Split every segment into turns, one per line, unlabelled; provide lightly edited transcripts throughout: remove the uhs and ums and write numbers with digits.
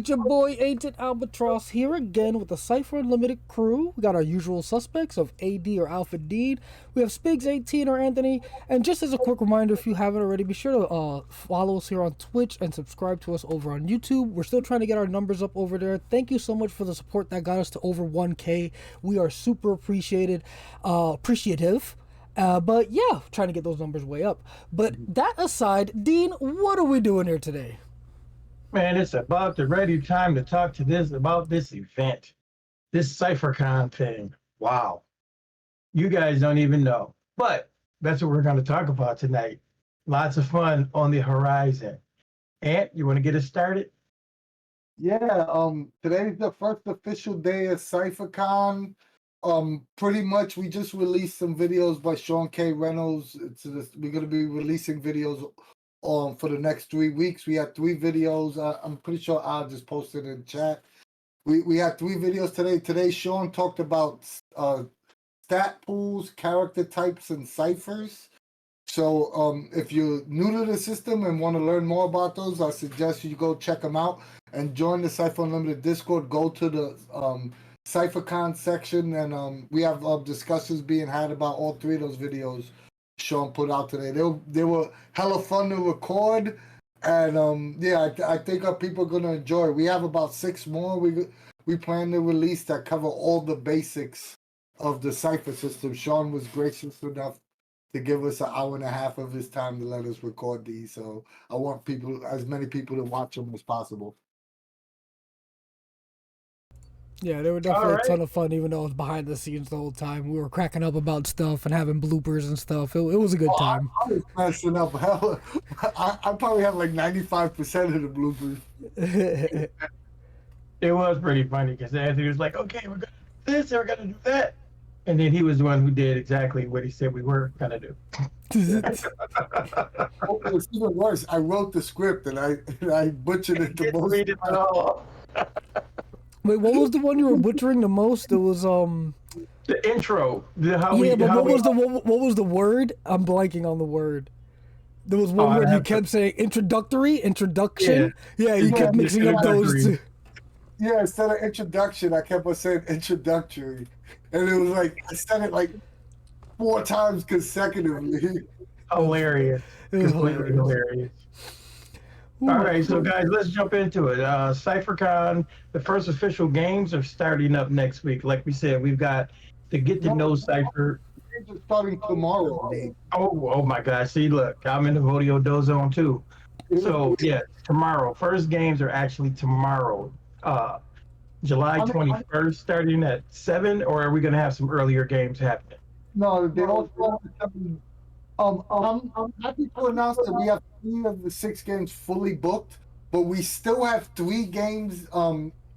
It's your boy Agent Albatross here again with the Cypher Unlimited crew. We got our usual suspects of AD or Alpha Deed. We have Spigs18 or Anthony. And just as a quick reminder, if you haven't already, be sure to follow us here on Twitch and subscribe to us over on YouTube. We're still trying to get our numbers up over there. Thank you so much for the support that got us to over 1K. We are super appreciative. But yeah, trying to get those numbers way up. But that aside, Dean, what are we doing here today?
Man, it's about the ready time to talk to about this event, this Cypher Con thing. Wow. You guys don't even know. But that's what we're going to talk about tonight. Lots of fun on the horizon. Ant, you want to get us started?
Yeah, today's the first official day of Cypher Con. Pretty much we just released some videos by Sean K. Reynolds. We're going to be releasing videos for the next 3 weeks. We had 3 videos. I'm pretty sure I'll just post it in chat. We had 3 videos today. Today, Sean talked about stat pools, character types, and ciphers. So if you're new to the system and want to learn more about those, I suggest you go check them out and join the Cypher Unlimited Discord. Go to the CypherCon section, and we have discussions being had about all 3 of those videos Sean put out today. They were hella fun to record, and yeah, I think our people are gonna enjoy. We have about 6 more we plan to release that cover all the basics of the Cypher system. Sean was gracious enough to give us an hour and a half of his time to let us record these. So I want as many people to watch them as possible.
Yeah, they were definitely a ton of fun, even though it was behind the scenes the whole time. We were cracking up about stuff and having bloopers and stuff. It was a good time.
I was messing up. I probably have like 95% of the bloopers.
It was pretty funny because Anthony was like, okay, we're going to do this and we're going to do that. And then he was the one who did exactly what he said we were going to do.
It was even worse. I wrote the script and I butchered it the most.
Read it all.
Wait, what was the one you were butchering the most? It was
the intro.
What was the word? I'm blanking on the word. There was one word you kept saying introduction. Yeah, you kept mixing up those two.
Yeah, instead of introduction, I kept on saying introductory. And it was like I said it like 4 times consecutively.
Hilarious. Completely hilarious. All right, so guys, let's jump into it. CypherCon, the first official games are starting up next week. Like we said, we've got the Get to Know Cypher.
Games are starting tomorrow.
Oh my gosh! See, look, I'm in the Vodio Dozone too. So yeah, tomorrow. First games are actually tomorrow, July 21st, starting at 7. Or are we going to have some earlier games happening?
No, they all start at 7. I'm happy to announce that we have 3 of the 6 games fully booked, but we still have 3 games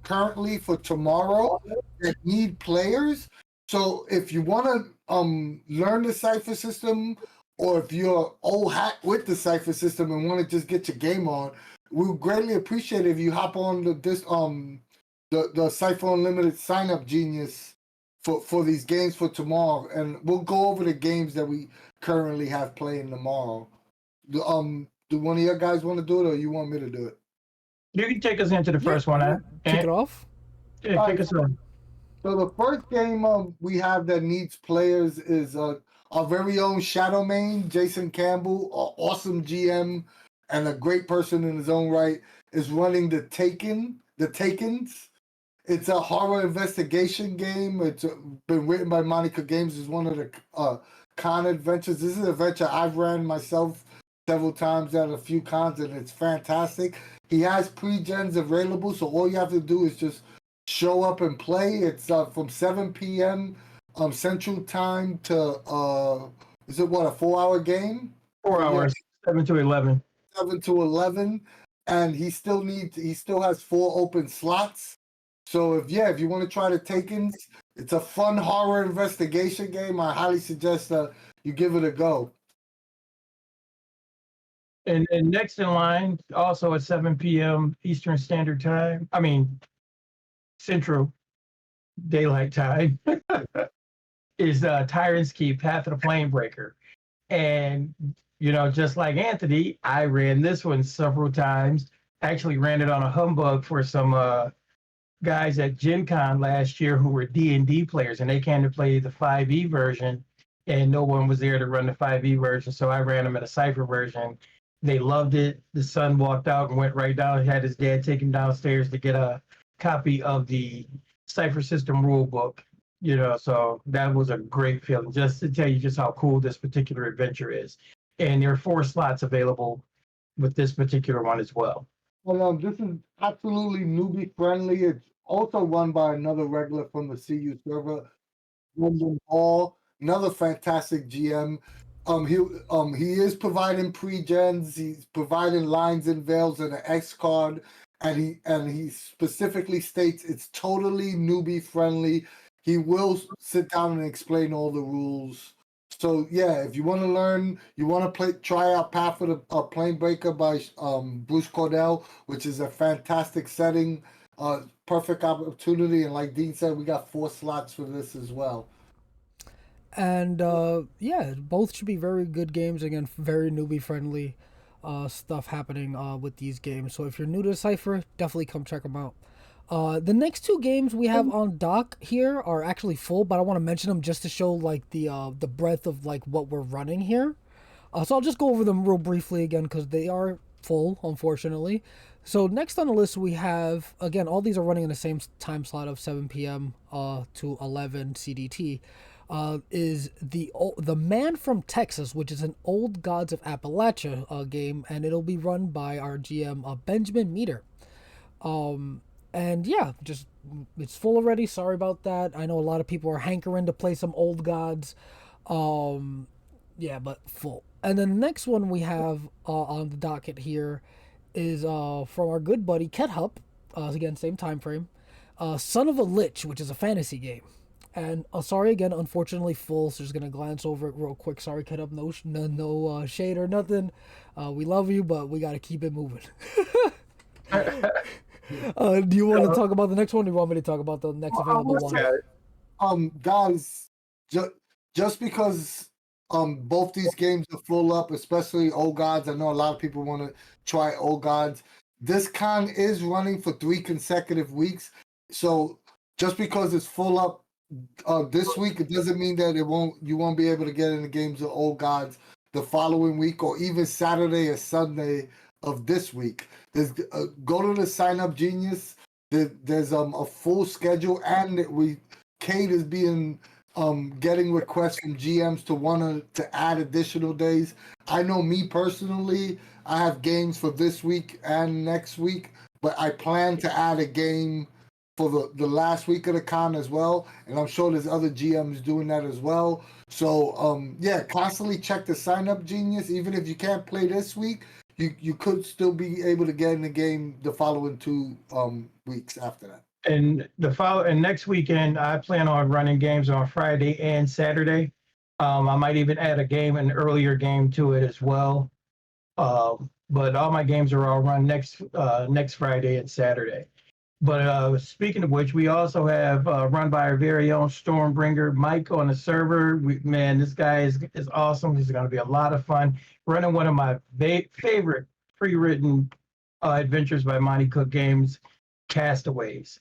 currently for tomorrow that need players. So if you want to learn the Cypher system, or if you're old hat with the Cypher system and want to just get your game on, we would greatly appreciate it if you hop on the Cypher Unlimited sign up genius for these games for tomorrow, and we'll go over the games that we currently have playing tomorrow. Do one of your guys want to do it, or you want me to do it?
You can take us into the first one.
Kick it off.
Yeah, take us on.
So the first game we have that needs players is our very own Shadow Main, Jason Campbell, an awesome GM and a great person in his own right, is running the Takens. It's a horror investigation game. It's been written by Monica Games. It's one of the con adventures. This is an adventure I've ran myself several times at a few cons, and it's fantastic. He has pre-gens available, so all you have to do is just show up and play. It's from 7 p.m. Central Time to is it what, a 4-hour game?
4 hours, 7 to 11.
7 to 11, and he still has 4 open slots. So if you want to try the Takens, it's a fun horror investigation game. I highly suggest you give it a go.
And next in line, also at 7 p.m. Eastern Standard Time, Central Daylight Time, is Tyrant's Keep, Path of the Flamebreaker. And, just like Anthony, I ran this one several times. actually ran it on a humbug for some guys at Gen Con last year who were D&D players, and they came to play the 5e version, and no one was there to run the 5e version, so I ran them at a Cypher version. They loved it. The son walked out and went right down. He had his dad take him downstairs to get a copy of the Cypher system rule book. So that was a great feeling, just to tell you just how cool this particular adventure is. And there are 4 slots available with this particular one as well.
And this is absolutely newbie friendly. It's also run by another regular from the CU server, Lyndon Hall, another fantastic GM. He is providing pre-gens. He's providing lines and veils and an X card, and he specifically states it's totally newbie friendly. He will sit down and explain all the rules. So yeah, if you want to learn, you want to try out Path of the Plane Breaker by Bruce Cordell, which is a fantastic setting, perfect opportunity. And like Dean said, we got 4 slots for this as well.
And yeah, both should be very good games. Again, very newbie friendly stuff happening with these games. So if you're new to Cypher, definitely come check them out. The next 2 games we have on dock here are actually full, but I want to mention them just to show like the breadth of like what we're running here. So I'll just go over them real briefly again because they are full, unfortunately. So next on the list we have, again, all these are running in the same time slot of 7 p.m. To 11 CDT. Is the Man from Texas, which is an Old Gods of Appalachia game, and it'll be run by our GM Benjamin Meter. And yeah, just it's full already. Sorry about that. I know a lot of people are hankering to play some Old Gods. Yeah, but full. And then the next one we have on the docket here is from our good buddy Kethup. Again, same time frame. Son of a Lich, which is a fantasy game. And sorry again, unfortunately full. So just gonna glance over it real quick. Sorry, Kethup. No shade or nothing. We love you, but we gotta keep it moving. Do you want to talk about the next one, or do you want me to talk about the next available one?
Guys, just because both these games are full up, especially Old Gods. I know a lot of people want to try Old Gods. This con is running for 3 consecutive weeks, so just because it's full up this week, it doesn't mean that you won't be able to get in the games of Old Gods the following week, or even Saturday or Sunday of this week. There's go to the Sign Up Genius. There's a full schedule, and Kate is being getting requests from GMs to want to add additional days. I know me personally, I have games for this week and next week, but I plan to add a game for the last week of the con as well, and I'm sure there's other GMs doing that as well. So yeah, constantly check the Sign Up Genius. Even if you can't play this week, you could still be able to get in the game the following 2 weeks after that.
And next weekend, I plan on running games on Friday and Saturday. I might even add an earlier game to it as well. But all my games are all run next Friday and Saturday. But speaking of which, we also have run by our very own Stormbringer Mike on the server. Man, this guy is awesome. He's going to be a lot of fun. Running one of my favorite pre-written adventures by Monty Cook Games, Castaways.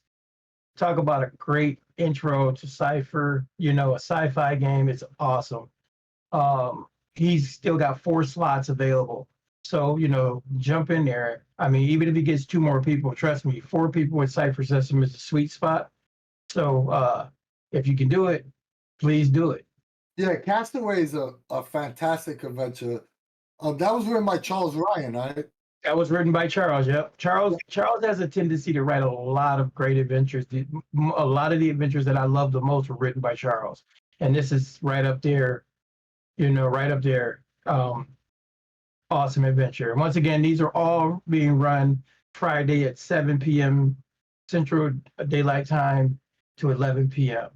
Talk about a great intro to Cypher, a sci-fi game. It's awesome. He's still got 4 slots available. So, jump in there. I mean, even if he gets 2 more people, trust me, 4 people with Cypher System is a sweet spot. So if you can do it, please do it.
Yeah, Castaway is a fantastic adventure. That was written by Charles Ryan, right?
That was written by Charles. Yep. Charles has a tendency to write a lot of great adventures. A lot of the adventures that I love the most were written by Charles, and this is right up there. Right up there. Awesome adventure. And once again, these are all being run Friday at 7 p.m. Central Daylight Time to 11 p.m.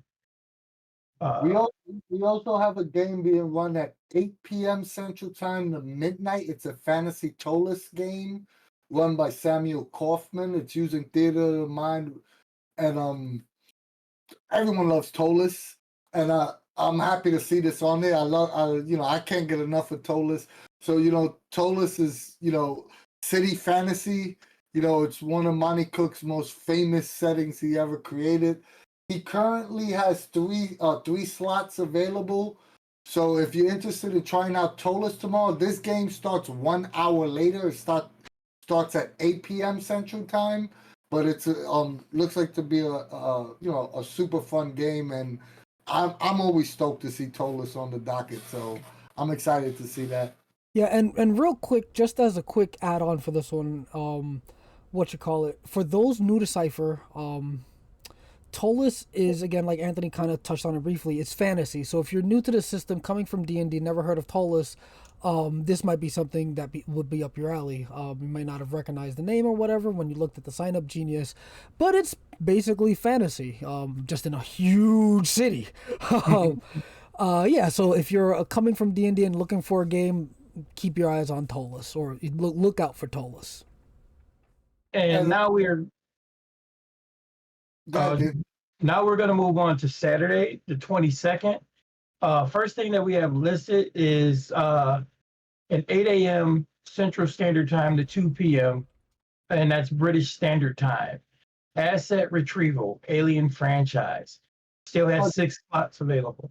We also have a game being run at 8 p.m. Central Time to midnight. It's a fantasy Tolis game run by Samuel Kaufman. It's using Theater of the Mind, and everyone loves Tolis, and I'm happy to see this on there. I can't get enough of Tolis. So Tolis is city fantasy. You know, it's one of Monty Cook's most famous settings he ever created. He currently has three slots available. So if you're interested in trying out Tolas tomorrow, this game starts 1 hour later. It starts at 8 p.m. Central Time, but it's looks like to be a super fun game, and I'm always stoked to see Tolas on the docket. So I'm excited to see that.
Yeah, and real quick, just as a quick add-on for this one, what you call it, for those new to Cypher, Tolas is, again, like Anthony kind of touched on it briefly, it's fantasy. So if you're new to the system, coming from D&D, never heard of Tolas, this might be something that would be up your alley. You might not have recognized the name or whatever when you looked at the sign-up genius, but it's basically fantasy, just in a huge city. Yeah, so if you're coming from D&D and looking for a game, keep your eyes on Tolas, or look out for Tolas.
And now we're
That
now we're going to move on to Saturday, the 22nd. First thing that we have listed is an 8 a.m. Central Standard Time to 2 p.m., and that's British Standard Time. Asset Retrieval, Alien Franchise. Still has 6 slots available.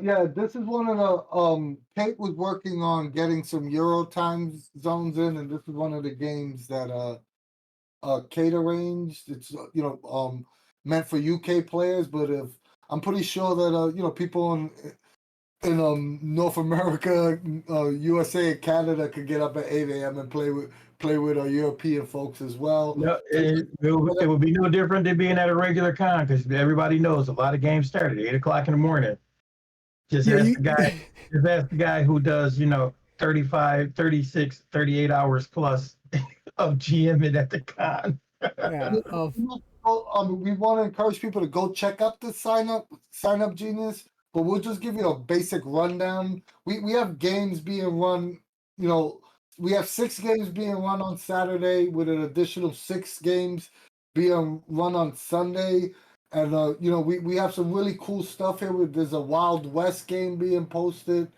Yeah, this is one of the Kate was working on getting some Euro time zones in, and this is one of the games that Kate arranged. It's meant for UK players, but if I'm pretty sure that people in North America, USA, and Canada could get up at 8 a.m. and play with our European folks as well.
No, it would be no different than being at a regular con, because everybody knows a lot of games start at 8 o'clock in the morning. Just ask the guy who does 35, 36, 38 hours plus of GMing at the con.
Yeah.
We want to encourage people to go check out the sign up genius, but we'll just give you a basic rundown. We have games being run, we have 6 games being run on Saturday with an additional 6 games being run on Sunday. And we have some really cool stuff here. There's a Wild West game being posted.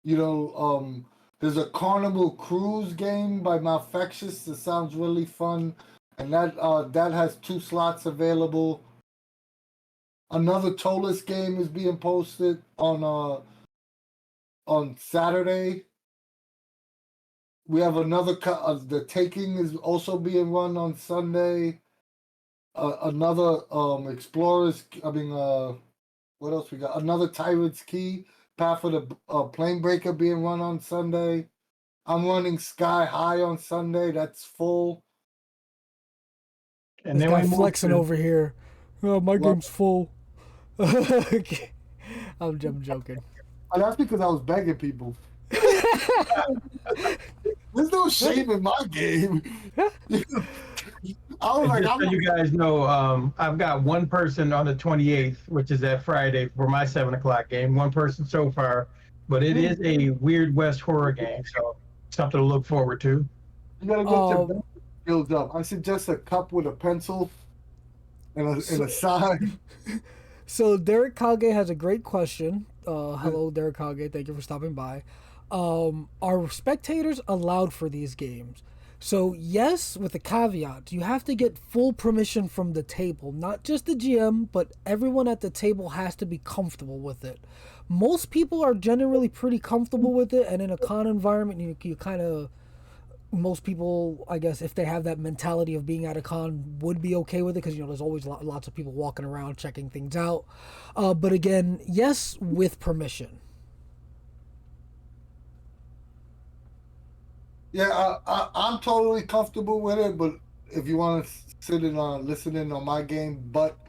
There's a Carnival Cruise game by Malfectious that sounds really fun, and that has 2 slots available. Another Tolas game is being posted on Saturday. We have another The Taking is also being run on Sunday. Another Explorers. What else we got? Another Tyrant's Key, Path of the Plane Breaker being run on Sunday. I'm running Sky High on Sunday. That's full.
And this guy flexing over here. Oh, my game's full. I'm joking.
That's because I was begging people. There's no shame in my game. I was
just so you guys know, I've got one person on the 28th, which is that Friday, for my 7 o'clock game. One person so far, but it is a Weird West horror game, so something to look forward to.
You gotta get your builds up. I suggest a cup with a pencil and a sign.
So Derek Kage has a great question. Hello, Derek Kage. Thank you for stopping by. Are spectators allowed for these games? So yes, with a caveat, you have to get full permission from the table, not just the GM, but everyone at the table has to be comfortable with it. Most people are generally pretty comfortable with it, and in a con environment, you kind of, most people, I guess, if they have that mentality of being at a con, would be okay with it, because there's always lots of people walking around checking things out. But again, yes, with permission.
Yeah, I'm totally comfortable with it, but if you want to sit and listen in on my game, but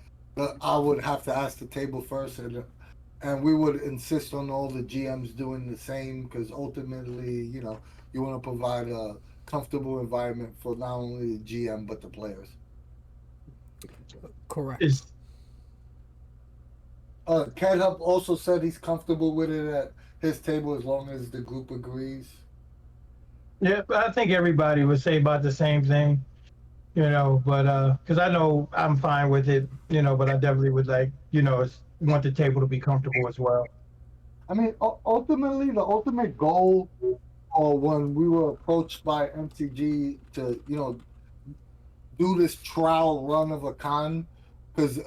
I would have to ask the table first, and we would insist on all the GMs doing the same, because ultimately, you want to provide a comfortable environment for not only the GM but the players.
Correct.
Cat Hub also said he's comfortable with it at his table as long as the group agrees.
Yeah, I think everybody would say about the same thing, but because I know I'm fine with it, but I definitely would want the table to be comfortable as well.
I mean, ultimately, the ultimate goal, when we were approached by MTG to, do this trial run of a con, because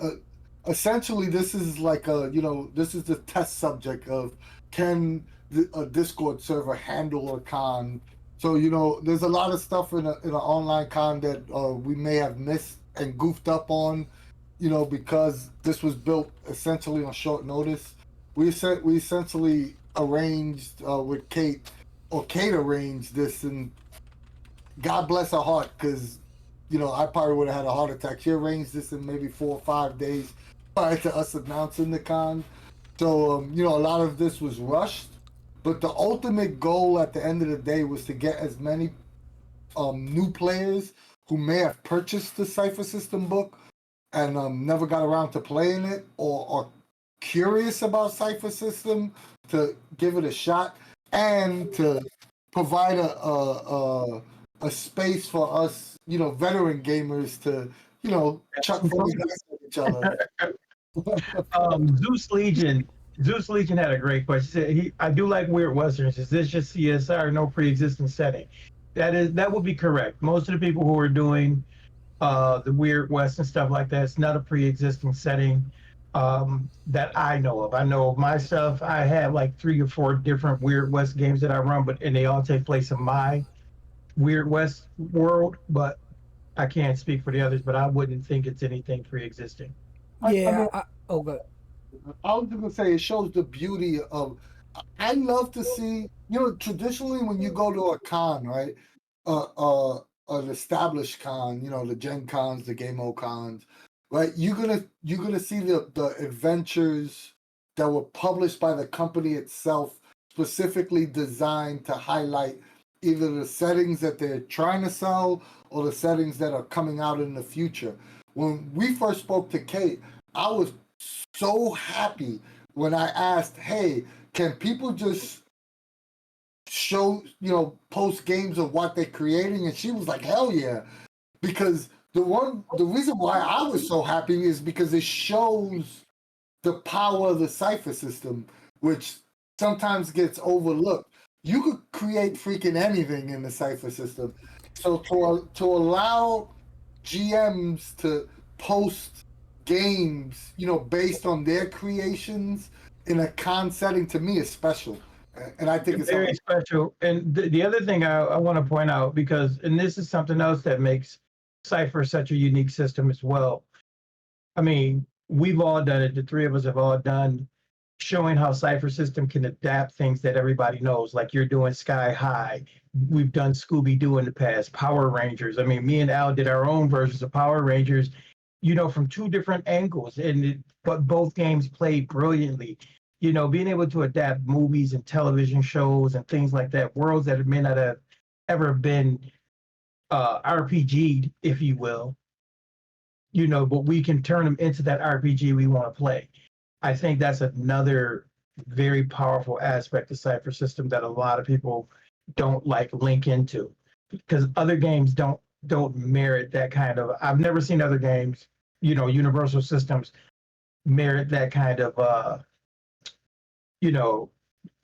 essentially this is like this is the test subject of can a Discord server handle a con. So there's a lot of stuff in an online con that we may have missed and goofed up on, because this was built essentially on short notice. We essentially arranged with Kate, or Kate arranged this, and God bless her heart, because I probably would have had a heart attack. She arranged this in maybe 4 or 5 days prior to us announcing the con. So a lot of this was rushed, but the ultimate goal at the end of the day was to get as many new players who may have purchased the Cypher System book and never got around to playing it, or are curious about Cypher System, to give it a shot, and to provide a space for us, veteran gamers to, chuck funny dice at each other.
Zeus Legion had a great question. He said, I do like Weird Westerns. Is this just CSR, no pre-existing setting? That would be correct. Most of the people who are doing the Weird West and stuff like that, it's not a pre-existing setting that I know of. I know of myself. I have like 3 or 4 different Weird West games that I run, and they all take place in my Weird West world. But I can't speak for the others. But I wouldn't think it's anything pre-existing.
Yeah. Oh, good.
I was just gonna say it shows the beauty of. I love to see, traditionally when you go to a con, right, an established con, the Gen Cons, the Game O Cons, right? You're gonna see the adventures that were published by the company itself, specifically designed to highlight either the settings that they're trying to sell or the settings that are coming out in the future. When we first spoke to Kate, I was so happy when I asked, hey, can people just show, post games of what they're creating? And she was like, hell yeah. Because the reason why I was so happy is because it shows the power of the Cypher system, which sometimes gets overlooked. You could create freaking anything in the Cypher system. So to allow GMs to post games, based on their creations in a con setting, to me is special, and I think it's
very special. And the other thing I want to point out, and this is something else that makes Cypher such a unique system as well. I mean, we've all done it. The 3 of us have all done, showing how Cypher system can adapt things that everybody knows. Like you're doing Sky High. We've done Scooby-Doo in the past, Power Rangers. I mean, me and Al did our own versions of Power Rangers, from 2 different angles, but both games played brilliantly. Being able to adapt movies and television shows and things like that, worlds that may not have ever been RPG'd, if you will, but we can turn them into that RPG we want to play. I think that's another very powerful aspect of Cypher system that a lot of people don't link into, because other games don't merit that kind of. I've never seen other games, universal systems, merit that kind of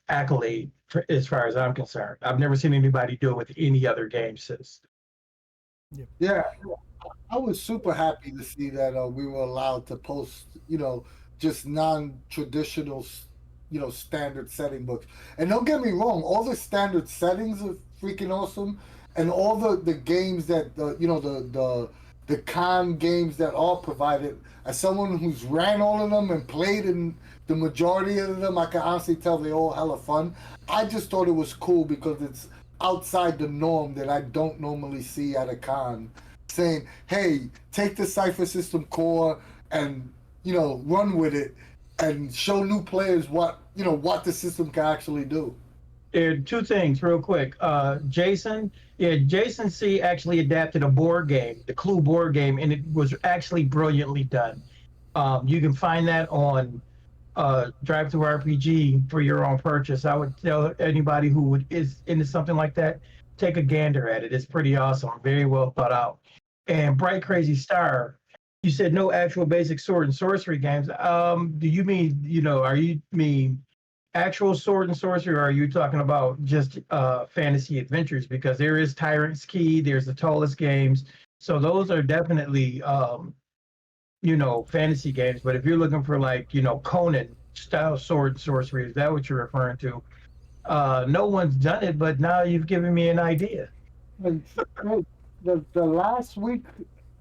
accolade as far as I'm concerned. I've never seen anybody do it with any other game system.
Yeah, I was super happy to see that we were allowed to post, just non-traditional, standard setting books. And don't get me wrong, all the standard settings are freaking awesome, and all the games that the con games that are provided. As someone who's ran all of them and played in the majority of them, I can honestly tell they're all hella fun. I just thought it was cool because it's outside the norm that I don't normally see at a con. Saying, hey, take the Cypher system core and run with it and show new players what the system can actually do.
2 things real quick. Jason C actually adapted a board game, the Clue board game, and it was actually brilliantly done. You can find that on Drive Through RPG for your own purchase. I would tell anybody who is into something like that, take a gander at it. It's pretty awesome, very well thought out. And Bright Crazy Star, you said no actual basic sword and sorcery games. Do you mean, are you mean actual sword and sorcery, or are you talking about just fantasy adventures? Because there is Tyrant's Key, there's the Tallest Games. So those are definitely fantasy games. But if you're looking for like, Conan style sword and sorcery, is that what you're referring to? No one's done it, but now you've given me an idea.
And the last week,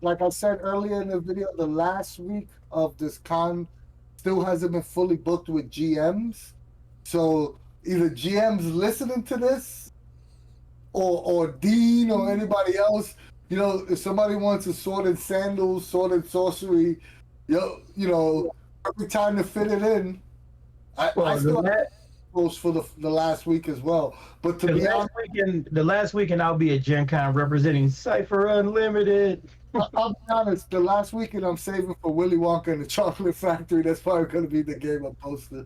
like I said earlier in the video, the last week of this con still hasn't been fully booked with GMs. So either GMs listening to this or Dean or anybody else, if somebody wants a sword and sandals, sword and sorcery, every time to fit it in. I still have those for the last week as well. But to be honest,
the last weekend I'll be at Gen Con representing Cypher Unlimited.
I'll be honest, the last weekend I'm saving for Willy Wonka and the Chocolate Factory. That's probably going to be the game I'm posting.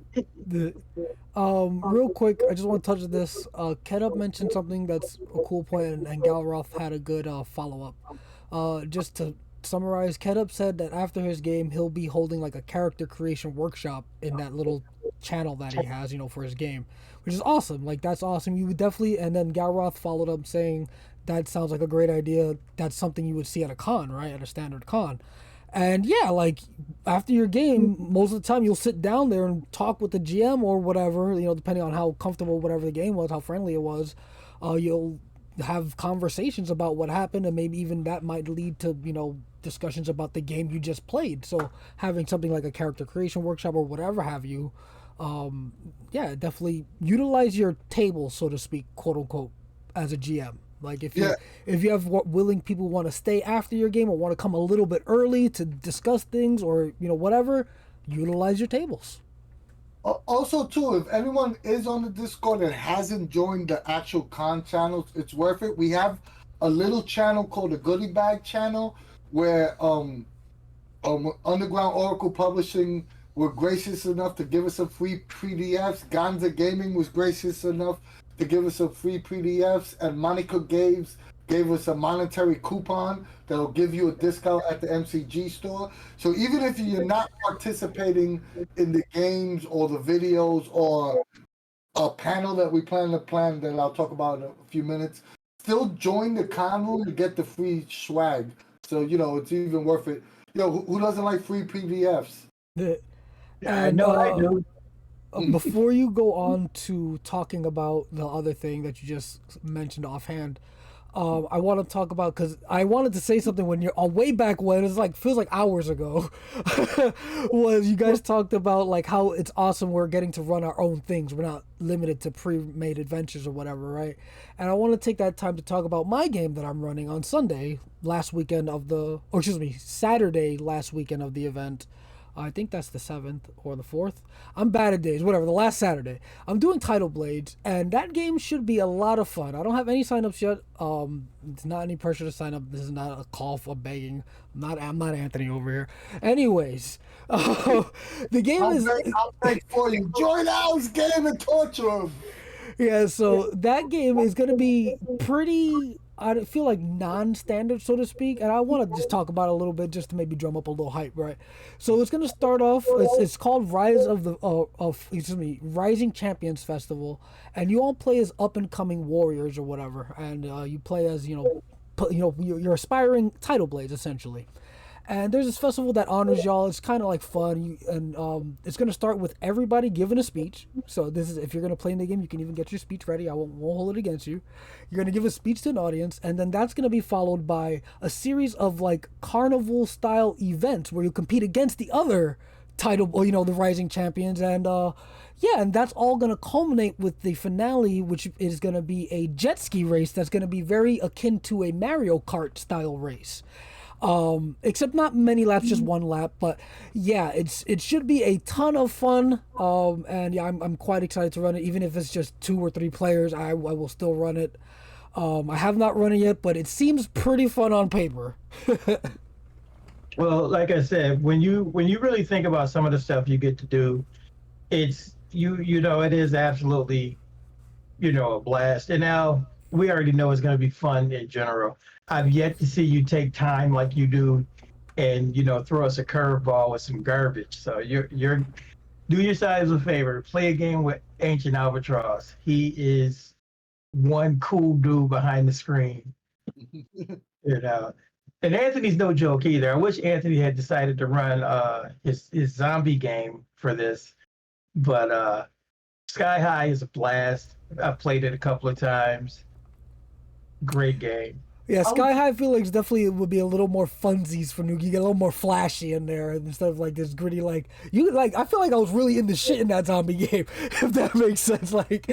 Real quick, I just want to touch on this. Ketup mentioned something that's a cool point, and Galroth had a good follow up. Just to summarize, Ketup said that after his game, he'll be holding like a character creation workshop in that little channel that he has, for his game, which is awesome. Like, that's awesome. You would definitely, and then Galroth followed up saying, that sounds like a great idea. That's something you would see at a con, right? At a standard con. And yeah, like after your game, most of the time you'll sit down there and talk with the GM or whatever, depending on how comfortable whatever the game was, how friendly it was. You'll have conversations about what happened, and maybe even that might lead to, discussions about the game you just played. So having something like a character creation workshop or whatever have you, definitely utilize your table, so to speak, quote unquote, as a GM. Like if you have willing people who want to stay after your game or want to come a little bit early to discuss things or whatever, utilize your tables.
Also, too, if anyone is on the Discord and hasn't joined the actual con channels, it's worth it. We have a little channel called the Goodie Bag channel where Underground Oracle Publishing were gracious enough to give us some free PDFs. Ganza Gaming was gracious enough to give us some free PDFs, and Monica gave us a monetary coupon that'll give you a discount at the MCG store. So even if you're not participating in the games or the videos or a panel that we plan that I'll talk about in a few minutes, still join the con room to get the free swag. So, it's even worth it. Who doesn't like free PDFs?
I know I do.
Before you go on to talking about the other thing that you just mentioned offhand, I want to talk about, because I wanted to say something when you're way back when, it's like feels like hours ago, was you guys talked about like how it's awesome we're getting to run our own things. We're not limited to pre-made adventures or whatever, right? And I want to take that time to talk about my game that I'm running on Saturday last weekend of the event. I think that's the 7th or the 4th. I'm bad at days, whatever, the last Saturday. I'm doing Title Blades, and that game should be a lot of fun. I don't have any signups yet. It's not any pressure to sign up. This is not a call for begging. I'm not Anthony over here. Anyways, the game
I'll beg for you. Join Al's game and torture him.
Yeah, so that game is going to be pretty, I feel like, non-standard, so to speak, and I want to just talk about it a little bit just to maybe drum up a little hype, right? So it's going to start off, it's called Rising Champions Festival, and you all play as up-and-coming warriors or whatever, and you play as, you're aspiring title blades, essentially. And there's this festival that honors y'all. It's kind of like fun, it's going to start with everybody giving a speech. So this is, if you're going to play in the game, you can even get your speech ready. I won't hold it against you. You're going to give a speech to an audience, and then that's going to be followed by a series of like carnival-style events where you compete against the other title, the Rising Champions, and and that's all going to culminate with the finale, which is going to be a jet ski race that's going to be very akin to a Mario Kart style race. Except not many laps, just one lap, but yeah, it should be a ton of fun. And yeah, I'm quite excited to run it, even if it's just 2 or 3 players. I will still run it. I have not run it yet, but it seems pretty fun on paper.
Well, like I said, when you really think about some of the stuff you get to do, it's it is absolutely a blast. And now we already know it's going to be fun in general. I've yet to see you take time like you do and throw us a curveball with some garbage. So you're do yourselves a favor, play a game with Ancient Albatross. He is one cool dude behind the screen. And Anthony's no joke either. I wish Anthony had decided to run his zombie game for this, but Sky High is a blast. I've played it a couple of times. Great game.
Yeah,
I would
Sky High Felix definitely would be a little more funsies for Nuke. You get a little more flashy in there instead of like this gritty. Like you, like I feel like I was really in the shit in that zombie game, if that makes sense. Like,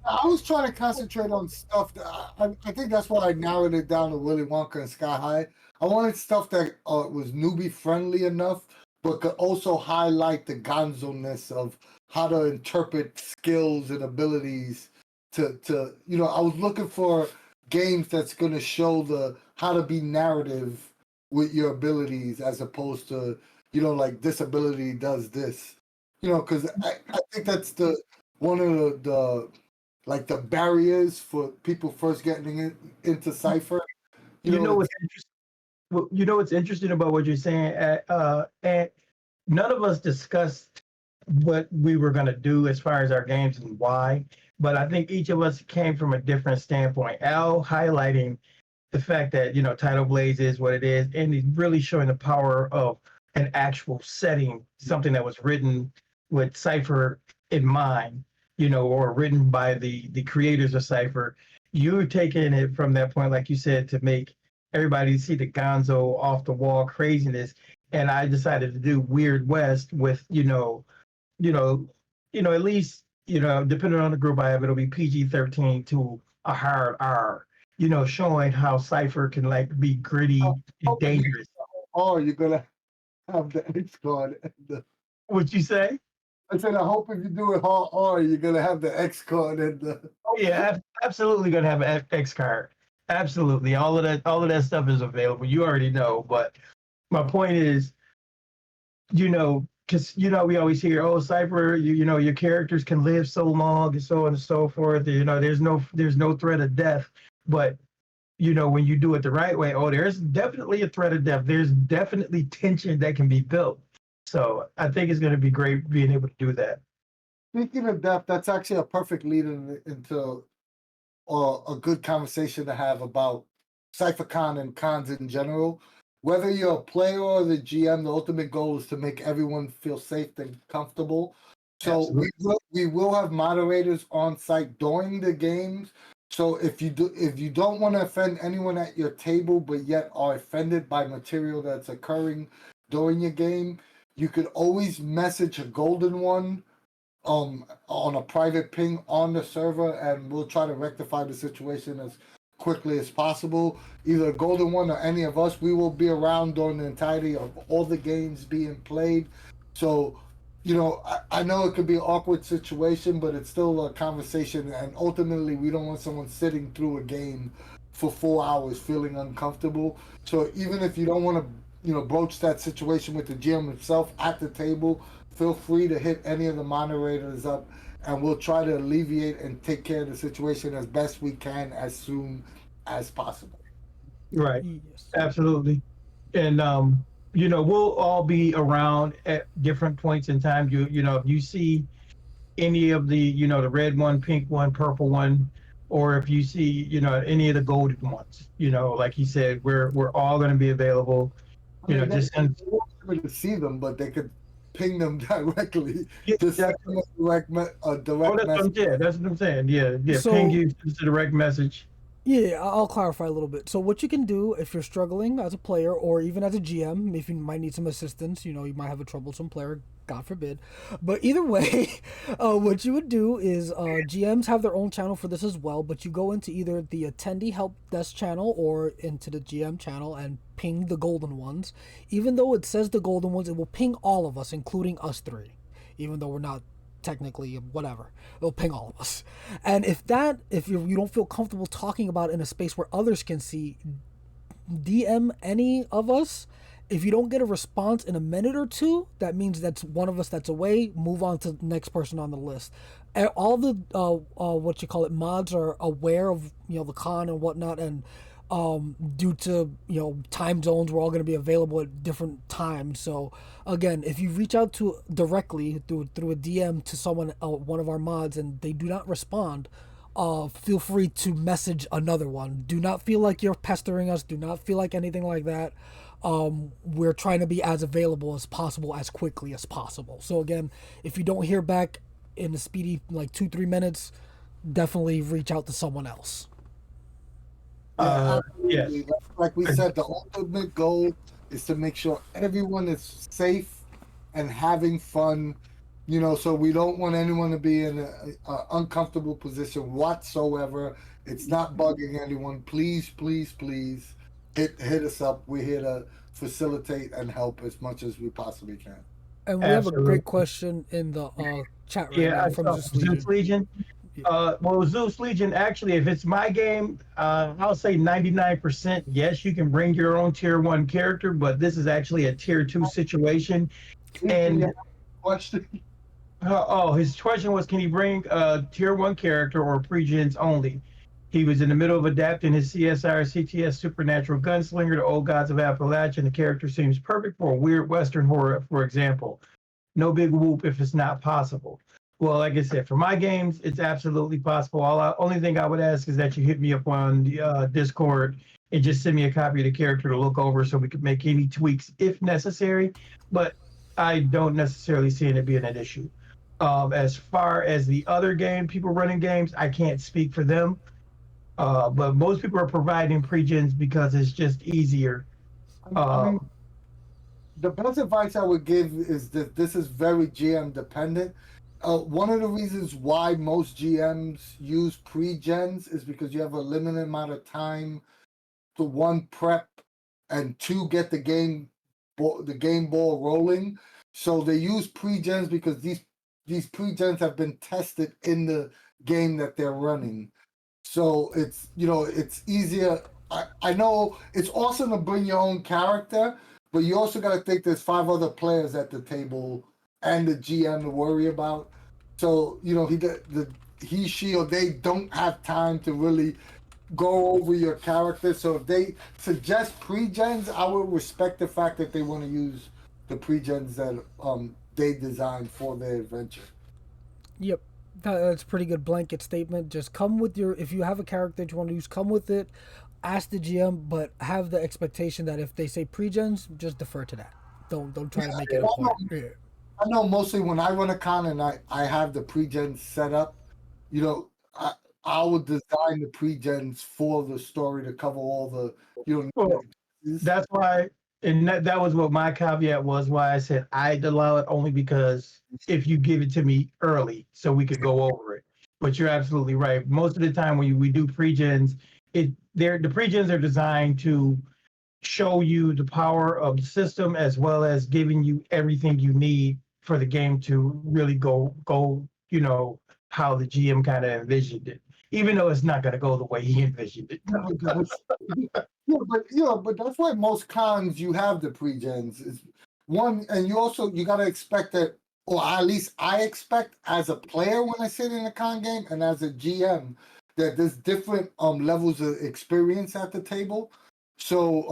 I was trying to concentrate on stuff that I think that's why I narrowed it down to Willy Wonka and Sky High. I wanted stuff that was newbie friendly enough, but could also highlight the gonzo-ness of how to interpret skills and abilities. I was looking for games that's going to show the how to be narrative with your abilities as opposed to like this ability does this. Because I think that's the one of the like the barriers for people first getting into Cypher.
You know what's interesting? You know what's interesting about what you're saying? And none of us discussed what we were going to do as far as our games and why, but I think each of us came from a different standpoint. Al highlighting the fact that Tidal Blaze is what it is, and he's really showing the power of an actual setting, something that was written with Cypher in mind, or written by the creators of Cypher. You're taking it from that point, like you said, to make everybody see the gonzo off the wall craziness. And I decided to do Weird West with, at least, depending on the group I have, it'll be PG-13 to a hard R, showing how Cypher can like be gritty and dangerous.
Oh, you're gonna have the X card.
What'd you say?
I said, I hope if you do it hard R, you're gonna have the X card and the.
Oh yeah, absolutely gonna have an X card. Absolutely, all of that stuff is available. You already know, but my point is, because we always hear, oh, Cypher, your characters can live so long and so on and so forth. There's no threat of death, but when you do it the right way, oh, there's definitely a threat of death. There's definitely tension that can be built. So I think it's going to be great being able to do that.
Speaking of death, that's actually a perfect lead into a good conversation to have about Cypher Con and cons in general. Whether you're a player or the GM, the ultimate goal is to make everyone feel safe and comfortable. So we will have moderators on site during the games. So if you don't want to offend anyone at your table, but yet are offended by material that's occurring during your game, you could always message a golden one on a private ping on the server, and we'll try to rectify the situation as quickly as possible. Either Golden One or any of us, we will be around during the entirety of all the games being played. So, I know it could be an awkward situation, but it's still a conversation, and ultimately we don't want someone sitting through a game for 4 hours feeling uncomfortable. So even if you don't want to, broach that situation with the GM himself at the table, feel free to hit any of the moderators up, and we'll try to alleviate and take care of the situation as best we can as soon as possible.
Right.
yes.
Absolutely. And we'll all be around at different points in time. If you see any of the, the red one, pink one, purple one, or if you see, any of the golden ones, like you said, we're all going to be available. Just send.
They won't be able to see them, but they could ping them directly.
Yeah,
Just send them a direct message.
That's what I'm saying. Yeah.
So-
Ping you just a direct message.
Yeah, I'll clarify a little bit. So what you can do if you're struggling as a player or even as a GM, if you might need some assistance, you might have a troublesome player, God forbid. But either way, what you would do is GMs have their own channel for this as well, but you go into either the attendee help desk channel or into the GM channel and ping the golden ones. Even though it says the golden ones, it will ping all of us, including us three, even though we're not technically whatever, it'll ping all of us. And if you don't feel comfortable talking about it in a space where others can see, DM any of us. If you don't get a response in a minute or two, that means that's one of us that's away. Move on to the next person on the list. All the mods are aware of the con and whatnot, and due to time zones, we're all going to be available at different times. So again, if you reach out to directly through a DM to someone, one of our mods, and they do not respond, feel free to message another one. Do not feel like you're pestering us. Do not feel like anything like that. We're trying to be as available as possible, as quickly as possible. So again, if you don't hear back in a speedy like 2-3 minutes, definitely reach out to someone else.
Yeah,
Yes.
absolutely. Like we said, the ultimate goal is to make sure everyone is safe and having fun. You know, so we don't want anyone to be in a uncomfortable position whatsoever. It's not bugging anyone. Please, please, please hit us up. We're here to facilitate and help as much as we possibly can.
And we have a
Absolutely.
great question in the chat right
Yeah,
now
I
from
saw
Zeus
Zeus
Legion.
Legion.
Yeah.
Well, Zeus Legion, actually, if it's my game, I'll say 99% yes, you can bring your own tier 1 character, but this is actually a tier 2 situation. And
Question.
his question was, can he bring a tier 1 character or pre-gens only? He was in the middle of adapting his CSR CTS Supernatural Gunslinger to Old Gods of Appalachia, and the character seems perfect for a weird Western horror, for example. No big whoop if it's not possible. Well, like I said, for my games, it's absolutely possible. Only thing I would ask is that you hit me up on the Discord and just send me a copy of the character to look over so we could make any tweaks if necessary. But I don't necessarily see it being an issue. As far as the other people running games, I can't speak for them. But most people are providing pre-gens because it's just easier.
I mean, the best advice I would give is that this is very GM dependent. One of the reasons why most GMs use pre-gens is because you have a limited amount of time to one prep and two get the game ball rolling. So they use pre-gens because these pre-gens have been tested in the game that they're running. So it's it's easier. I know it's awesome to bring your own character, but you also got to think there's 5 other players at the table and the GM to worry about. So he, she, or they don't have time to really go over your character. So if they suggest pre-gens, I would respect the fact that they want to use the pre-gens that they designed for their adventure.
Yep. That's a pretty good blanket statement. Just come with if you have a character that you want to use, come with it. Ask the GM, but have the expectation that if they say pre-gens, just defer to that. Don't try to make it a point. Yeah.
I know mostly when I run a con and I have the pre-gens set up, I would design the pre-gens for the story to cover all the
Well, that's why, and that was what my caveat was. Why I said I'd allow it only because if you give it to me early, so we could go over it. But you're absolutely right. Most of the time when we do pre-gens, the pre-gens are designed to show you the power of the system as well as giving you everything you need for the game to really go how the GM kind of envisioned it, even though it's not going to go the way he envisioned it.
But that's why most cons you have the pre-gens is one, and you got to expect that, or at least I expect as a player when I sit in a con game and as a GM that there's different levels of experience at the table. So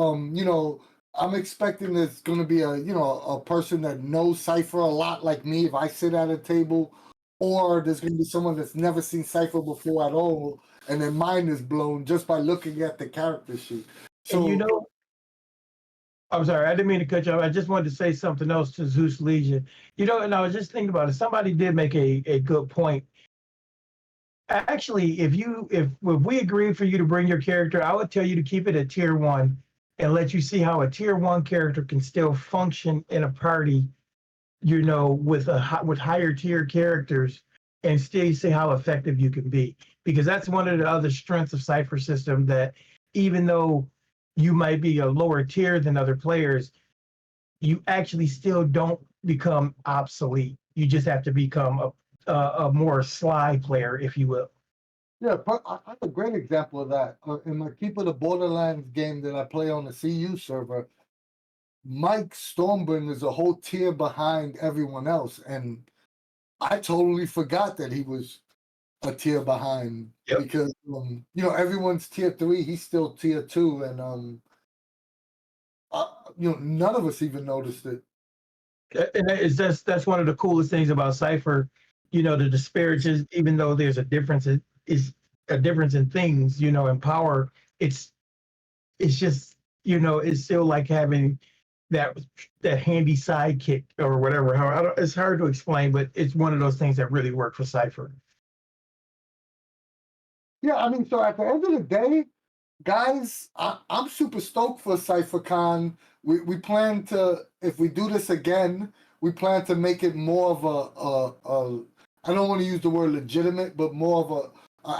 I'm expecting there's going to be a person that knows Cypher a lot like me if I sit at a table, or there's going to be someone that's never seen Cypher before at all, and their mind is blown just by looking at the character sheet. So
And I'm sorry, I didn't mean to cut you off. I just wanted to say something else to Zeus Legion. And I was just thinking about it. Somebody did make a good point. Actually, if we agree for you to bring your character, I would tell you to keep it at tier 1 and let you see how a tier 1 character can still function in a party, with higher tier characters, and still see how effective you can be. Because that's one of the other strengths of Cypher system, that even though you might be a lower tier than other players, you actually still don't become obsolete. You just have to become a more sly player, if you will.
yeah, but I have a great example of that in my Keep of the Borderlands game that I play on the CU server. Mike Stormbringer is a whole tier behind everyone else, and I totally forgot that he was a tier behind.
Yep.
Because everyone's tier 3, he's still tier 2, and none of us even noticed it.
And that's one of the coolest things about Cypher. The disparages, even though there's a difference, is a difference in things, in power, it's just, it's still like having that that handy sidekick or whatever. It's hard to explain, but it's one of those things that really work for Cypher.
Yeah, I mean, so at the end of the day, guys, I'm super stoked for Cypher Con. We plan to, if we do this again, we plan to make it more of a I don't want to use the word legitimate, but more of a